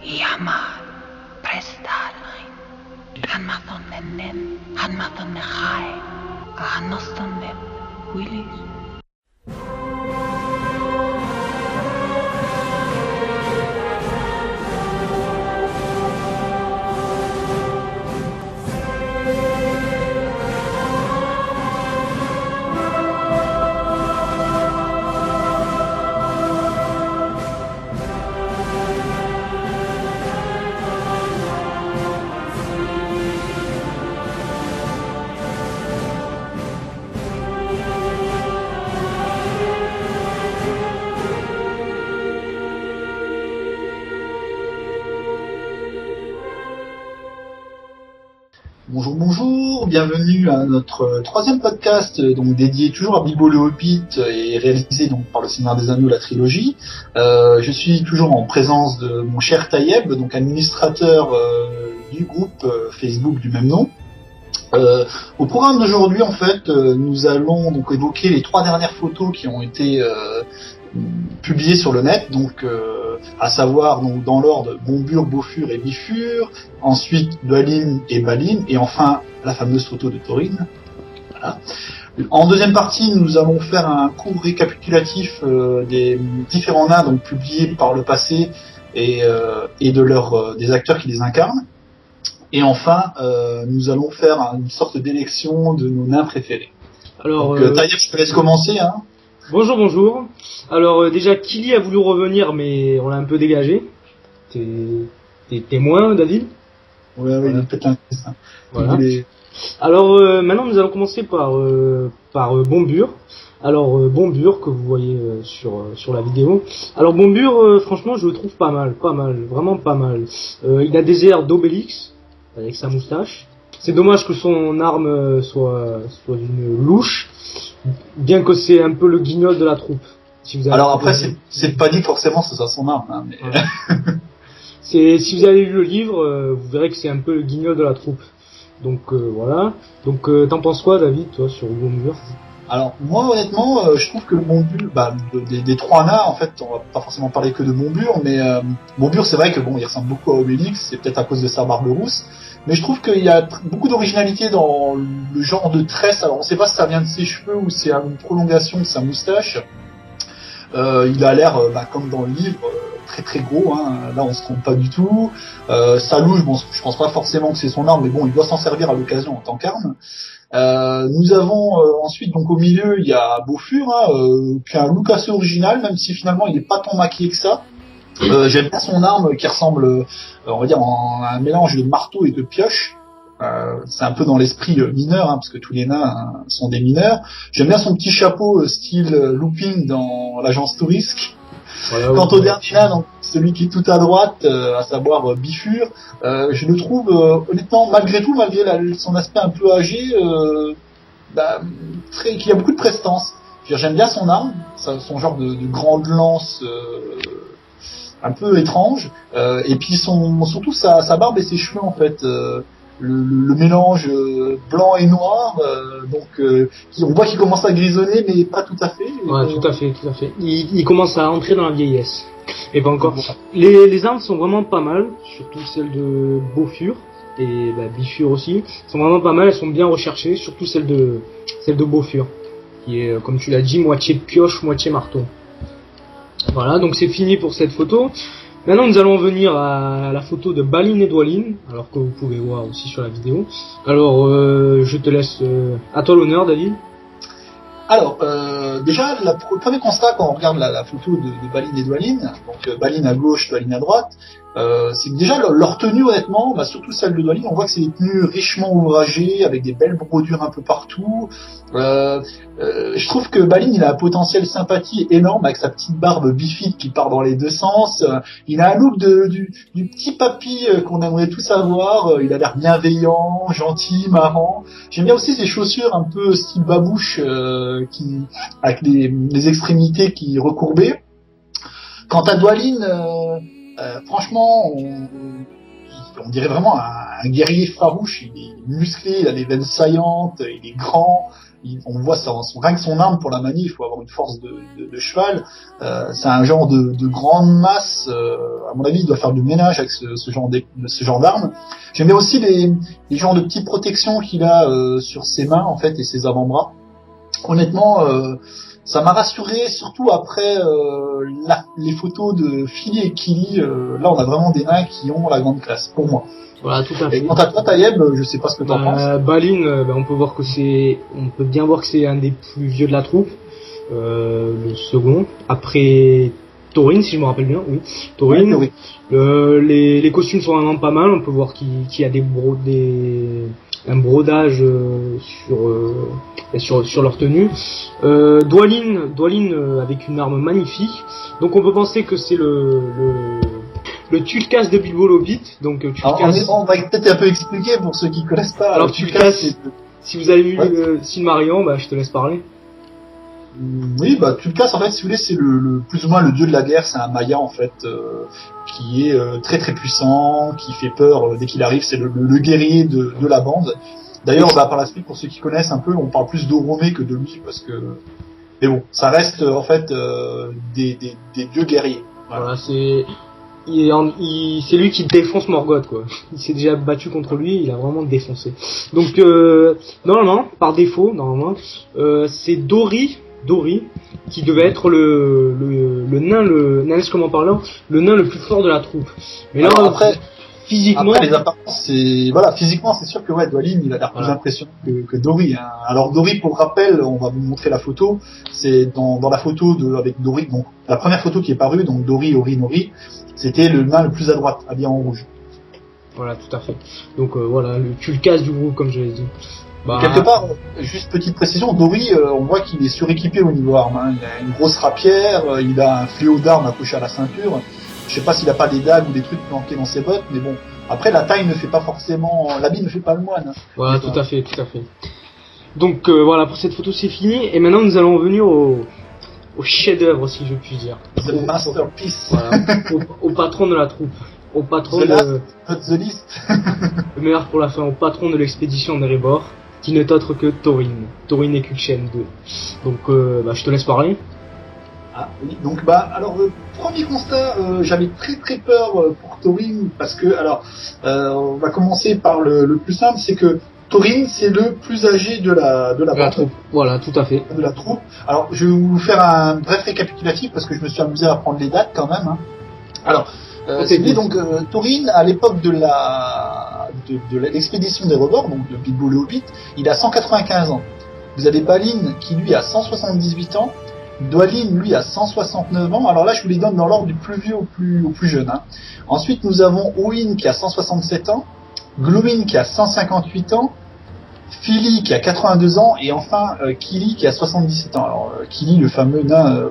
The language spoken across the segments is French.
Jammer, prestaarlein. Hanmathon nen, hanmathon nechai, hanoston nen, willis. Bonjour, bienvenue à notre troisième podcast donc dédié toujours à Bilbo le Hobbit et réalisé donc par le Seigneur des Anneaux, la trilogie. Je suis toujours en présence de mon cher Taïeb, donc administrateur du groupe Facebook du même nom. Au programme d'aujourd'hui, en fait, nous allons donc évoquer les trois dernières photos qui ont été publiées sur le net, donc à savoir donc dans l'ordre Bombur, Bofur et Bifur, ensuite Dwalin et Balin, et enfin la fameuse photo de Thorin. Voilà. En deuxième partie, nous allons faire un court récapitulatif des différents nains donc publiés par le passé et de leurs des acteurs qui les incarnent. Et enfin, nous allons faire une sorte d'élection de nos nains préférés. Alors, Taïeb, je te laisse commencer. Hein. Bonjour. Alors déjà, Kili a voulu revenir, mais on l'a un peu dégagé. T'es témoin, David? Ouais, il est peut-être un dessin. Voilà. Alors maintenant, nous allons commencer par Bombur. Alors Bombur que vous voyez sur la vidéo. Alors Bombur, franchement, je le trouve pas mal, vraiment pas mal. Il a des airs d'Obélix avec sa moustache. C'est dommage que son arme soit une louche, bien que c'est un peu le guignol de la troupe. Si vous avez Alors après, c'est pas dit forcément que ce soit son arme. Hein, mais... si vous avez lu le livre, vous verrez que c'est un peu le guignol de la troupe. Donc voilà. Donc t'en penses quoi, David, toi, sur Bombur? Alors moi, honnêtement, je trouve que le Bombur, des trois nains, en fait, on va pas forcément parler que de Bombur, mais Bombur, c'est vrai que bon, il ressemble beaucoup à Obélix, c'est peut-être à cause de sa barbe rousse. Mais je trouve qu'il y a beaucoup d'originalité dans le genre de tresse. Alors on sait pas si ça vient de ses cheveux ou c'est une prolongation de sa moustache. Il a l'air, comme dans le livre, très très gros. Hein. Là on se trompe pas du tout. Sa louche, bon, je pense pas forcément que c'est son arme, mais bon, il doit s'en servir à l'occasion en tant qu'arme. Nous avons ensuite donc au milieu il y a Bofur, qui a un look assez original, même si finalement il est pas tant maquillé que ça. J'aime bien son arme qui ressemble, on va dire, à un mélange de marteau et de pioche. C'est un peu dans l'esprit mineur, parce que tous les nains sont des mineurs. J'aime bien son petit chapeau style looping dans l'agence Tourisk. Voilà, quant au dernier nain, donc celui qui est tout à droite, à savoir Bifur, je le trouve honnêtement, malgré tout, malgré son aspect un peu âgé, qui a beaucoup de prestance. J'aime bien son arme, son genre de grande lance un peu étrange, et puis surtout sa barbe et ses cheveux en fait, le mélange blanc et noir, on voit qu'il commence à grisonner, mais pas tout à fait. Ouais, tout à fait. Il commence à entrer dans la vieillesse. Et pas encore. Les armes sont vraiment pas mal, surtout celles de Bofur et Bifur aussi. Elles sont vraiment pas mal, elles sont bien recherchées, surtout celle de Bofur, qui est, comme tu l'as dit, moitié pioche, moitié marteau. Voilà, donc c'est fini pour cette photo. Maintenant, nous allons venir à la photo de Balin et Dwalin, alors que vous pouvez voir aussi sur la vidéo. Alors, je te laisse à toi l'honneur, David. Alors, déjà, le premier constat quand on regarde la photo de Balin et Dwalin, donc Balin à gauche, Dwalin à droite, c'est que déjà leur tenue, honnêtement, surtout celle de Dwalin, on voit que c'est des tenues richement ouvragées, avec des belles brodures un peu partout. Je trouve que Balin, il a un potentiel sympathie énorme avec sa petite barbe bifide qui part dans les deux sens. Il a un look du petit papy qu'on aimerait tous avoir. Il a l'air bienveillant, gentil, marrant. J'aime bien aussi ses chaussures un peu style babouche, avec les extrémités qui recourbées. Quant à Dwalin, franchement, on dirait vraiment un guerrier farouche. Il est musclé, il a les veines saillantes, il est grand. on voit ça, rien que son arme pour la manie, il faut avoir une force de cheval. C'est un genre de grande masse. À mon avis, il doit faire du ménage avec ce genre d'armes. J'aime bien aussi les genres de petites protections qu'il a sur ses mains en fait et ses avant-bras. Honnêtement, ça m'a rassuré, surtout après les photos de Philly et Killy. Là, on a vraiment des nains qui ont la grande classe, pour moi. Voilà, tout à fait. Et quant à toi, Taïeb, je sais pas ce que t'en penses. Balin, on peut bien voir que c'est un des plus vieux de la troupe, le second. Après Thorin, si je me rappelle bien, oui. Thorin. Ouais, les costumes sont vraiment pas mal. On peut voir qu'il y a un brodage sur leur tenue. Dwalin avec une arme magnifique. Donc on peut penser que c'est le Tulkas de Bilbo le Hobbit. Donc Tulkas. On va peut-être un peu expliquer pour ceux qui connaissent pas. Alors Tulkas, si vous avez vu Silmarillion, je te laisse parler. Oui, Tulkas, en fait, si vous voulez, c'est le plus ou moins le dieu de la guerre. C'est un Maya, en fait, qui est très très puissant, qui fait peur dès qu'il arrive. C'est le guerrier de la bande. D'ailleurs, par la suite, pour ceux qui connaissent un peu, on parle plus d'Oromé que de lui, parce que... Mais bon, ça reste, en fait, des dieux guerriers. Voilà, c'est lui qui défonce Morgoth, quoi. Il s'est déjà battu contre lui, il a vraiment défoncé. Donc, normalement, par défaut, c'est Dori, qui devait être le nain, comment parlant, le nain le plus fort de la troupe. Mais là, après physiquement, les apparences, physiquement, c'est sûr que Dwalin, il a l'air plus impressionnant que Dori. Hein. Alors Dori, pour rappel, on va vous montrer la photo. C'est dans la photo avec Dori, donc la première photo qui est parue, donc Dori, Ori, Nori, c'était le nain le plus à droite, habillé en rouge. Voilà, tout à fait. Donc voilà, le Tulkas du groupe, comme je l'ai dit. Quelque part, juste petite précision, Dori, on voit qu'il est suréquipé au niveau armes. Hein. Il a une grosse rapière, il a un fléau d'armes accroché à la ceinture. Je sais pas s'il a pas des dagues ou des trucs planqués dans ses bottes, mais bon. Après, la taille ne fait pas forcément, l'habit ne fait pas le moine. Hein. Voilà, tout à fait. Donc voilà, pour cette photo c'est fini, et maintenant nous allons venir au chef-d'œuvre, si je puis dire. The masterpiece. Voilà, au patron de la troupe, au patron the list. Le meilleur pour la fin, au patron de l'expédition d'Erebor, qui n'est autre que Thorin et Kulchen 2. Donc je te laisse parler. Ah oui, donc alors premier constat, j'avais très très peur pour Thorin parce que on va commencer par le plus simple, c'est que Thorin c'est le plus âgé de la troupe. Voilà, tout à fait. De la troupe. Alors je vais vous faire un bref récapitulatif parce que je me suis amusé à prendre les dates quand même. Hein. Alors Thorin à l'époque de l'expédition d'Erebor, donc de Bilbo le Hobbit, il a 195 ans. Vous avez Balin qui lui a 178 ans. Dwalin, lui, a 169 ans. Alors là, je vous les donne dans l'ordre du plus vieux au plus jeune. Hein. Ensuite, nous avons Oin qui a 167 ans, Glúin qui a 158 ans, Fili qui a 82 ans, et enfin Kili qui a 77 ans. Alors Kili, le fameux nain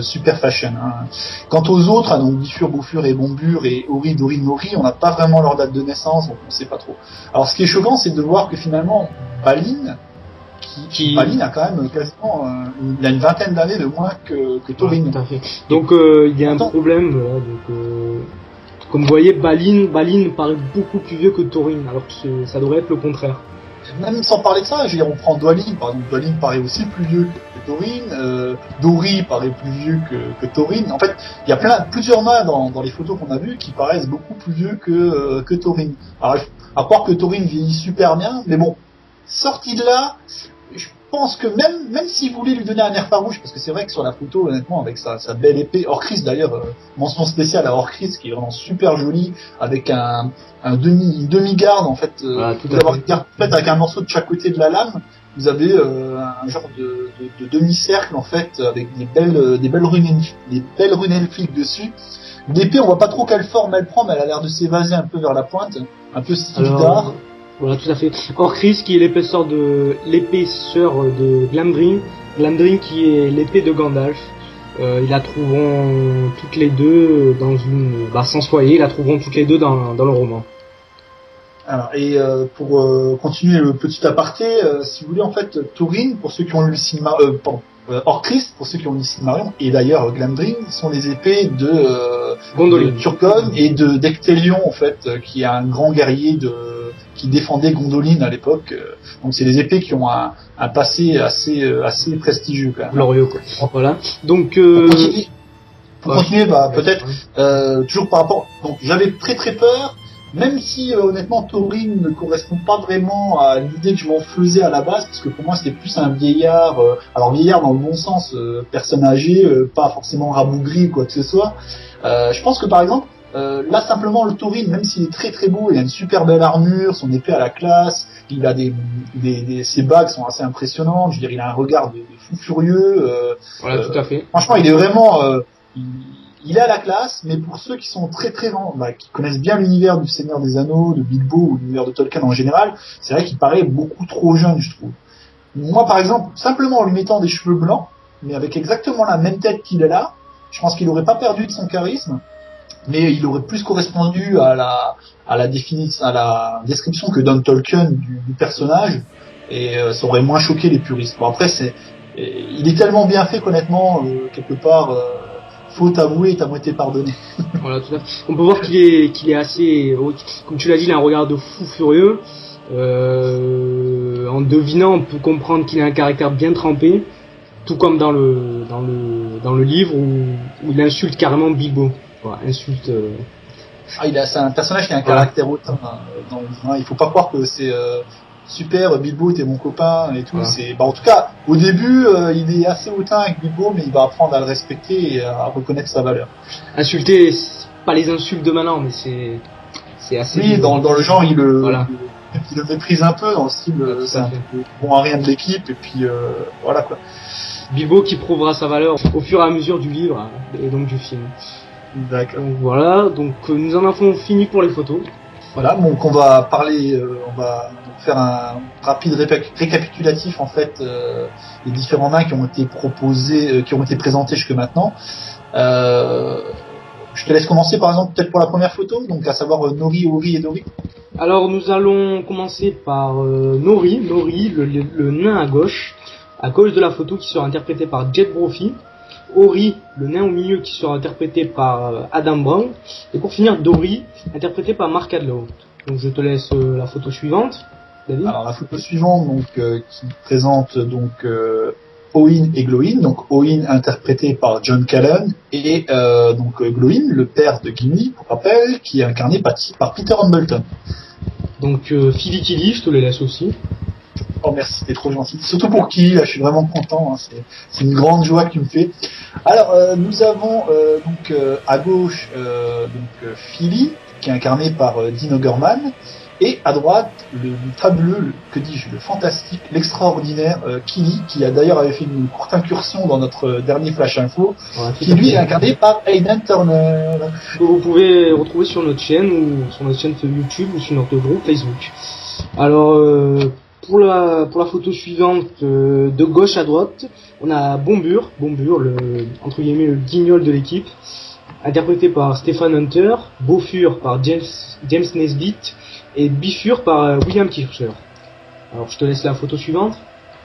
super fashion. Hein. Quant aux autres, donc Bifur, Bofur et Bombur et Ori, Dori, Nori, on n'a pas vraiment leur date de naissance, donc on ne sait pas trop. Alors ce qui est choquant, c'est de voir que finalement, Balin a quand même quasiment il a une vingtaine d'années de moins que Thorin. Tout à fait. Donc il y a un problème. Comme vous voyez, Balin paraît beaucoup plus vieux que Thorin, alors que ça devrait être le contraire. Même sans parler de ça, je veux dire, on prend Dwalin, par exemple, Dwalin paraît aussi plus vieux que Thorin, Dori paraît plus vieux que Thorin. En fait, il y a plusieurs nains dans les photos qu'on a vues qui paraissent beaucoup plus vieux que Thorin. Alors, à croire que Thorin vieillit super bien, mais bon, sorti de là, je pense que même s'il voulait lui donner un air farouche, parce que c'est vrai que sur la photo, honnêtement, avec sa belle épée, Orcris d'ailleurs, mention spéciale à Orcris, qui est vraiment super jolie, avec une demi-garde en fait, vous avez une garde faite avec un morceau de chaque côté de la lame, vous avez un genre de demi-cercle en fait, avec des belles runes elfiques dessus. L'épée, on voit pas trop quelle forme elle prend, mais elle a l'air de s'évaser un peu vers la pointe, un peu style d'art. Voilà, tout à fait. Orcris qui est l'épaisseur de Glamdring qui est l'épée de Gandalf. Ils la trouveront toutes les deux sans se foyer, ils la trouveront toutes les deux dans le roman. Alors, et pour continuer le petit aparté, si vous voulez, en fait, Thorin, pour ceux qui ont lu Orcrist, pour ceux qui ont ici Marion, et d'ailleurs Glamdring, sont les épées de Gondolin. Turgon et de d'Ectelion, en fait, qui est un grand guerrier qui défendait Gondolin à l'époque. Donc c'est des épées qui ont un passé assez prestigieux quand même. Glorieux, quoi. Voilà. Donc, Pour continuer, peut-être, toujours par rapport, donc j'avais très très peur, même si honnêtement Thorin ne correspond pas vraiment à l'idée que je m'en faisais à la base, parce que pour moi c'était plus un vieillard, alors vieillard dans le bon sens, personne âgée, pas forcément rabougri ou quoi que ce soit. Je pense que par exemple, là simplement le Thorin, même s'il est très très beau, il a une super belle armure, son épée à la classe, il a ses bagues sont assez impressionnantes, je veux dire il a un regard de fou furieux. voilà, tout à fait. Franchement, il est vraiment il est à la classe, mais pour ceux qui sont très très qui connaissent bien l'univers du Seigneur des Anneaux, de Bilbo ou l'univers de Tolkien en général, c'est vrai qu'il paraît beaucoup trop jeune, je trouve. Moi, par exemple, simplement en lui mettant des cheveux blancs, mais avec exactement la même tête qu'il est là, je pense qu'il aurait pas perdu de son charisme, mais il aurait plus correspondu à la description que donne Tolkien du personnage, et ça aurait moins choqué les puristes. Bon, après, il est tellement bien fait qu'honnêtement, quelque part, faute avouée est à moitié pardonnée. Voilà, tout à fait. On peut voir qu'il est assez, comme tu l'as dit, il a un regard de fou furieux. En devinant, on peut comprendre qu'il a un caractère bien trempé, tout comme dans le livre où il insulte carrément Bilbo. Voilà, insulte. C'est un personnage qui a un caractère hautain. Il faut pas croire que c'est super, Bilbo t'es mon copain et tout. Voilà. En tout cas, au début, il est assez hautain avec Bilbo, mais il va apprendre à le respecter et à reconnaître sa valeur. Insulter, pas les insultes de maintenant, mais c'est assez. Oui, dans le genre, il le méprise un peu dans le style, c'est un peu bon à rien de l'équipe et puis voilà quoi. Bilbo qui prouvera sa valeur au fur et à mesure du livre et donc du film. D'accord. Donc voilà, donc nous en avons fini pour les photos. Voilà, donc on va faire un rapide récapitulatif en fait des différents nains qui ont été proposés, qui ont été présentés jusque maintenant. Je te laisse commencer par exemple peut-être pour la première photo, donc à savoir Nori, Ori et Dori. Alors nous allons commencer par Nori, le nain à gauche de la photo qui sera interprété par Jet Brophy. Ori, le nain au milieu qui sera interprété par Adam Brown. Et pour finir, Dori, interprété par Mark Adlow. Donc je te laisse la photo suivante, David. Alors la photo suivante donc qui présente donc Oin et Glowin. Donc Oin interprété par John Callan et donc Glowin, le père de Gimli, pour rappel, qui est incarné par Peter Hambleton. Donc Philly Killy, je te le laisse aussi. Oh merci, t'es trop gentil. Surtout pour qui, là, je suis vraiment content. Hein, c'est une grande joie que tu me fais. Alors, nous avons donc à gauche Philly, qui est incarné par Dean Oggerman, et à droite le fabuleux, le fantastique, l'extraordinaire Killy, qui a d'ailleurs avait fait une courte incursion dans notre dernier Flash Info, qui lui est incarné par Aidan Turner. Que vous pouvez retrouver sur notre chaîne ou sur notre chaîne YouTube ou sur notre groupe Facebook. Alors pour la photo suivante, de gauche à droite, on a Bombur, le entre guillemets le guignol de l'équipe, interprété par Stephen Hunter, Bofur par James Nesbitt et Bifur par William Kircher. Alors je te laisse la photo suivante.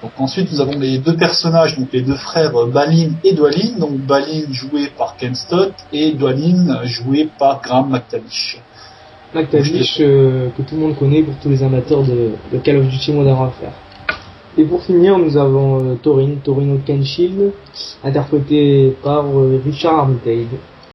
Donc ensuite nous avons les deux personnages, donc les deux frères Balin et Dwalin, donc Balin joué par Ken Stott et Dwalin joué par Graham McTavish. Que tout le monde connaît pour tous les amateurs de Call of Duty Modern Warfare. Et pour finir, nous avons Thorin Oakenshield, interprété par Richard Armitage.